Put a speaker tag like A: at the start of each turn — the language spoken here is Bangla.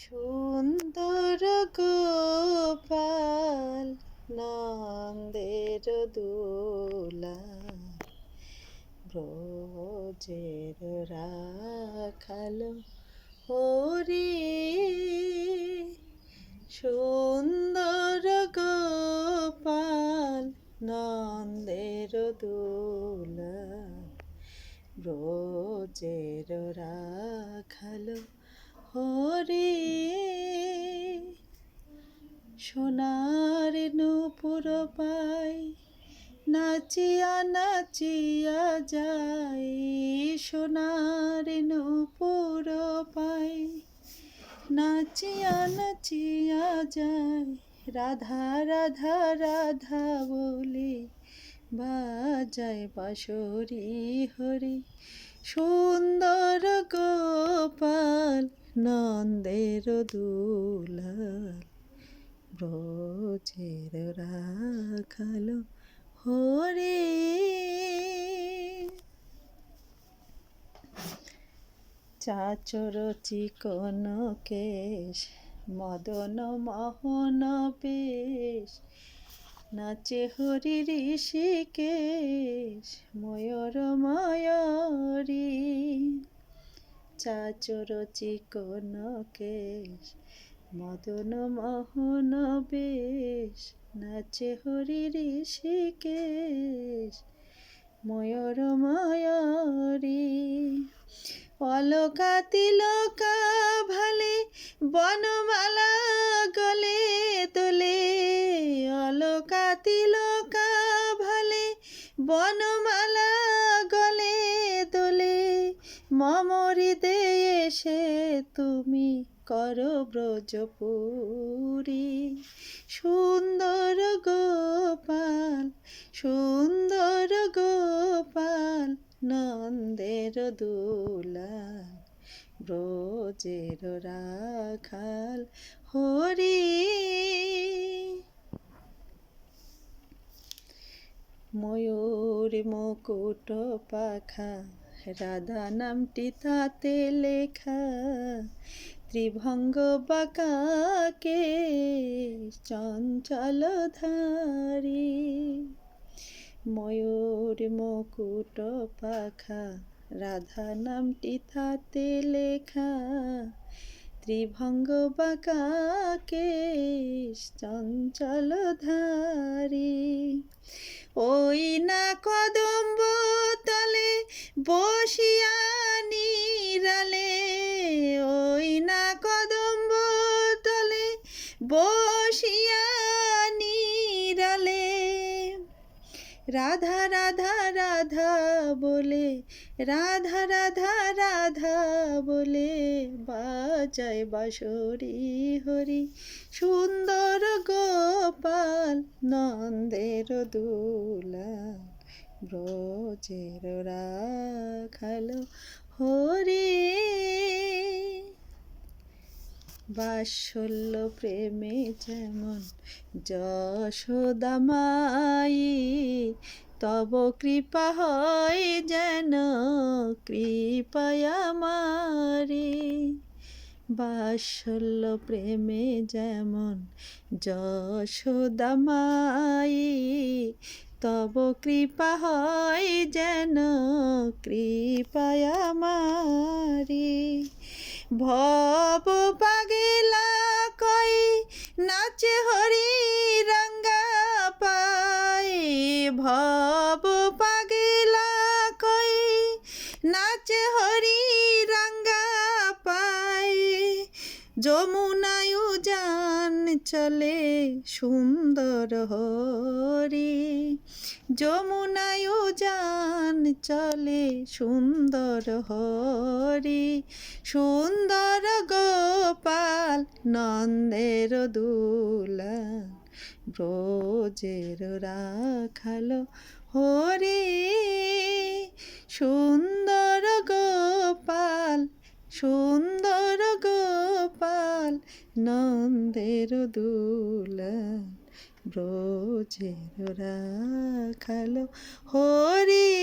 A: সুন্দর গোপাল নন্দের দোলা ব্রজের রাখাল হরি। সুন্দর গোপাল নন্দের দোলা ব্রজের রাখাল হরি। সোনার নূপুর পাই নাচিয়া নাচিয়া যাই, সোনার নূপুর পাই নাচিয়া নাচিয়া যাই। রাধা রাধা রাধা বলে বাজায় বাঁশরি হরি। সুন্দর গোপাল নন্দের দুলাল ব্রজের রাখাল হরি। চাচর চিকন কেশ মদন মোহন বেশ, নাচে হরি ঋষিকেশ ময়ূর ময়ূরী। চাচর চিকন কেশ মদন মোহন বেশ, নাচে হরি ঋষিকেশ ময়ূর ময়ূরী। অলকা তিলকা ভালে বনমালা গলে তোলে, অলকা তিলকা ভালে বনমালা গলে তোলে। মম হৃদয়ে এসে তুমি করো ব্রজপুরী। সুন্দর গোপাল সুন্দর গোপাল নন্দের দুলাল ব্রজের রাখাল হরি। ময়ূর মুকুট পাখা রাধা নামটি তাতে লেখা, ত্রিভঙ্গ বাঁকা কেশ চঞ্চল ধারি। ময়ূর মুকুট পাখা রাধা নামটি তাতে লেখা, ত্রিভঙ্গ বাঁকা কেশ চঞ্চল ধারি। ওই না কদম্ব তলে বসিয়া নিরালে, ওই না কদম্ব তলে বসিয়া নিরালে। রাধা রাধা রাধা বলে রাধা রাধা রাধা বলে বাজায় বাঁশরি হরি। সুন্দর গোপাল নন্দের দুলাল ব্রজের রাখাল হরি। বাৎসল্য প্রেমে যেমন যশোদা মাই, তব কৃপা হয় যেন কৃপায় আমারি। বাৎসল্য প্রেমে যেমন যশোদা মাই, তব কৃপা হয় যেন কৃপায় আমারি। ভব পাগলা কই নাচে হরি রঙ্গা পাই, ভব পাগলা কই নাচে হরি রঙ্গা পাই। যমুনায় যান চলে সুন্দর হরি, যমুনায় যান চলে সুন্দর হরি। সুন্দর গোপাল নন্দের দুলাল ব্রজের রাখাল হরি। সুন্দর গোপাল সুন্দর গোপাল নন্দের দুলাল ব্রজের রাখাল হরি।